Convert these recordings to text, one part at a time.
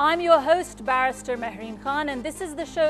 I'm your host Barrister Mehreen Khan and this is the show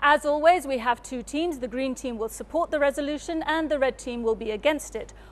As always, we have two teams. The green team will support the resolution and the red team will be against it.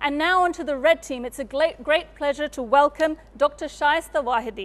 And now on to the red team. It's a great pleasure to welcome Dr. Shaista Wahidi.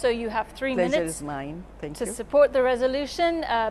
So you have 3 Pleasure minutes is mine. Thank to you. support the resolution.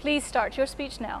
Please start your speech now.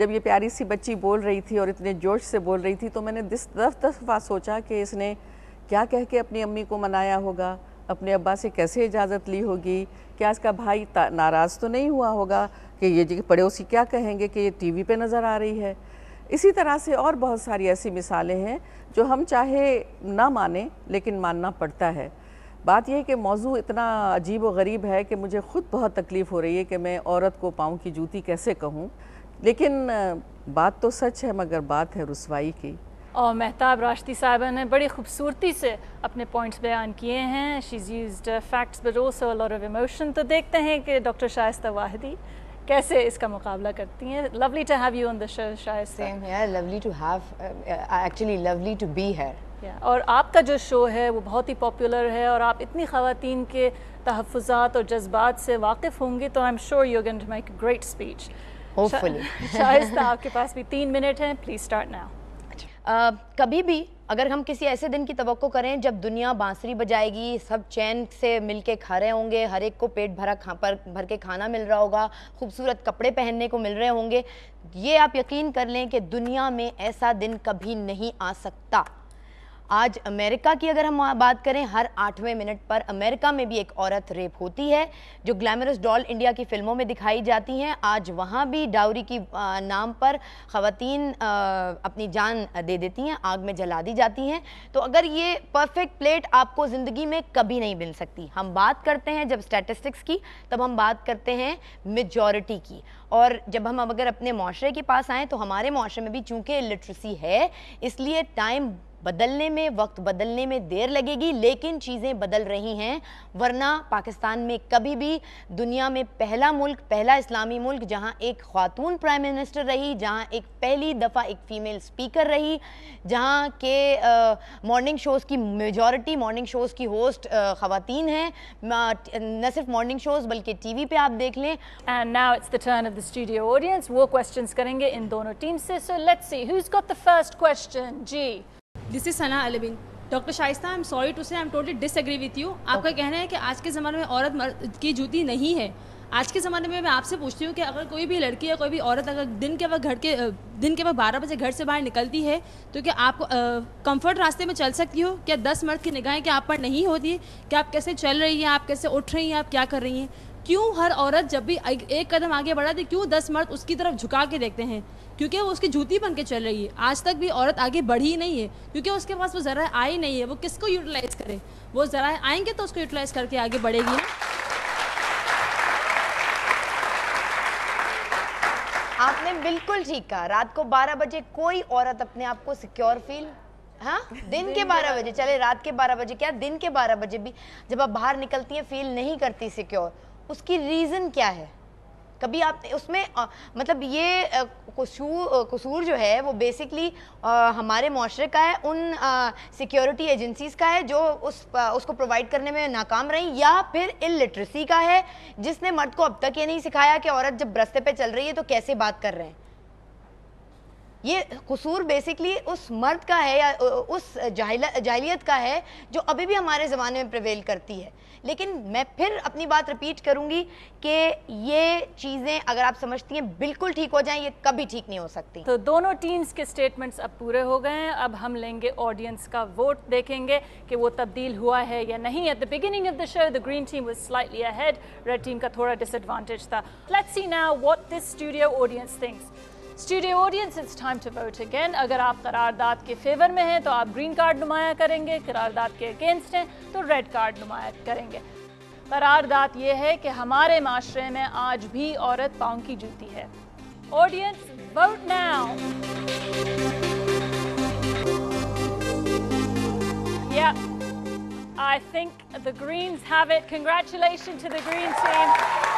جب یہ پیاری سی بچی بول رہی تھی اور اتنے جوش سے بول رہی تھی تو میں نے 10 دفعہ سوچا کہ اس نے کیا کہہ کے اپنی امی کو منایا ہوگا, اپنے ابا سے کیسے اجازت لی ہوگی, کیا اس کا بھائی ناراض تو نہیں ہوا ہوگا کہ یہ پڑوسی کیا کہیں گے کہ یہ ٹی وی پہ نظر آ رہی ہے. اسی طرح سے اور بہت ساری ایسی مثالیں ہیں جو ہم چاہے نہ مانیں لیکن ماننا پڑتا ہے. بات یہ ہے کہ موضوع اتنا عجیب و غریب ہے کہ مجھے خود بہت تکلیف ہو رہی ہے کہ میں عورت کو پاؤں کی جوتی کیسے کہوں, لیکن بات تو سچ ہے مگر بات ہے رسوائی کی. اور مہتاب راشدی صاحبہ نے بڑی خوبصورتی سے اپنے پوائنٹس بیان کیے ہیں. She's used facts but also a lot of emotion. تو دیکھتے ہیں کہ ڈاکٹر شائستہ واحدی کیسے اس کا مقابلہ کرتی ہیں. lovely to have you on the show, Shaista. Same here, lovely to have, actually lovely to be here. اور آپ کا جو شو ہے وہ بہت ہی پاپولر ہے اور آپ اتنی خواتین کے تحفظات اور جذبات سے واقف ہوں گی تو I'm sure you're going to make a great speech. Hopefully. شائستہ آپ کے پاس بھی 3 منٹ ہیں. Please start now. کبھی بھی اگر ہم کسی ایسے دن کی توقع کریں جب دنیا بانسری بجائے گی, سب چین سے مل کے کھا رہے ہوں گے, ہر ایک کو پیٹ بھر کے کھانا مل رہا ہوگا, خوبصورت کپڑے پہننے کو مل رہے ہوں گے, یہ آپ یقین کر لیں کہ دنیا میں ایسا دن کبھی نہیں آ سکتا. آج امریکہ کی اگر ہم بات کریں, ہر 8ویں منٹ پر امریکہ میں بھی ایک عورت ریپ ہوتی ہے. جو گلیمرس ڈال انڈیا کی فلموں میں دکھائی جاتی ہیں, آج وہاں بھی ڈاوری کی نام پر خواتین اپنی جان دے دیتی ہیں, آگ میں جلا دی جاتی ہیں. تو اگر یہ پرفیکٹ پلیٹ آپ کو زندگی میں کبھی نہیں مل سکتی. ہم بات کرتے ہیں جب اسٹیٹسٹکس کی تب ہم بات کرتے ہیں میجورٹی کی, اور جب ہم اگر اپنے معاشرے کے پاس آئیں تو ہمارے معاشرے میں بھی چونکہ لٹریسی ہے, اس لیے ٹائم بدلنے میں, وقت بدلنے میں دیر لگے گی, لیکن چیزیں بدل رہی ہیں. ورنہ پاکستان میں کبھی بھی دنیا میں پہلا ملک, پہلا اسلامی ملک جہاں ایک خاتون پرائم منسٹر رہی, جہاں ایک پہلی دفعہ ایک فیمیل سپیکر رہی, جہاں کہ مارننگ شوز کی میجورٹی, مارننگ شوز کی ہوسٹ خواتین ہیں. نہ صرف مارننگ شوز بلکہ ٹی وی پہ آپ دیکھ لیں. And now it's the turn of the studio audience. وہ questions کریں گے ان دونوں ٹیم سے. So let's see who's got the first question. جی. This is Sana Alvin. Doctor Shaista, I'm sorry to say I'm totally disagree with you. آپ کا کہنا ہے کہ آج کے زمانے میں عورت کی جوتی نہیں ہے. آج کے زمانے میں آپ سے پوچھتی ہوں کہ اگر کوئی بھی لڑکی یا کوئی بھی عورت اگر دن کے وقت 12 بجے گھر سے باہر نکلتی ہے تو کیا آپ کمفرٹ راستے میں چل سکتی ہو؟ کیا 10 مرد کی نگاہیں کیا آپ پر نہیں ہوتی؟ کہ آپ کیسے چل رہی ہیں, آپ کیسے اٹھ رہی ہیں, آپ کیا کر رہی ہیں؟ کیوں ہر عورت جب بھی ایک قدم آگے بڑھاتی کیوں 10 مرد اس کی طرف جھکا کے دیکھتے ہیں؟ کیونکہ وہ اس کی جوتی بن کے چل رہی ہے. آج تک بھی عورت آگے بڑھی نہیں ہے کیونکہ اس کے پاس وہ ذرائع آئی نہیں ہے. وہ کس کو یوٹیلائز کرے؟ وہ ذرائع آئیں گے تو اس کو یوٹیلائز کر کے آگے بڑھے گی نا. آپ نے بالکل ٹھیک کہا. رات کو 12 بجے کوئی عورت اپنے آپ کو سیکیور فیل, ہاں دن کے 12 بجے, چلے رات کے 12 بجے, کیا دن کے 12 بجے بھی جب آپ باہر نکلتی ہیں فیل نہیں کرتی سیکیور. اس کی ریزن کیا ہے؟ کبھی آپ اس میں مطلب یہ قصور جو ہے وہ بیسکلی ہمارے معاشرے کا ہے, ان سیکیورٹی ایجنسیز کا ہے جو اس کو پرووائڈ کرنے میں ناکام رہی, یا پھر الٹریسی کا ہے جس نے مرد کو اب تک یہ نہیں سکھایا کہ عورت جب راستے پہ چل رہی ہے تو کیسے بات کر رہے ہیں. یہ قصور بیسکلی اس مرد کا ہے یا اس جاہلیت کا ہے جو ابھی بھی ہمارے زمانے میں پریویل کرتی ہے. لیکن میں پھر اپنی بات ریپیٹ کروں گی کہ یہ چیزیں اگر آپ سمجھتی ہیں بالکل ٹھیک ہو جائیں, یہ کبھی ٹھیک نہیں ہو سکتی. تو دونوں ٹیمز کے سٹیٹمنٹس اب پورے ہو گئے ہیں. اب ہم لیں گے آڈینس کا ووٹ, دیکھیں گے کہ وہ تبدیل ہوا ہے یا نہیں. At the beginning of the show the green team was slightly ahead, red team کا تھوڑا disadvantage تھا. Let's see now what this studio audience thinks. Studio audience, it's time to vote again. اگر آپ قرارداد کے فیور میں ہیں تو آپ گرین کارڈ نمایاں کریں گے, قرارداد کے اگینسٹ ہیں تو ریڈ کارڈ نمایاں کریں گے. قرارداد یہ ہے کہ ہمارے معاشرے میں آج بھی عورت پاؤں کی جوتی ہے. Audience, vote now. Yeah, I think the Greens have it. Congratulations to the Green team.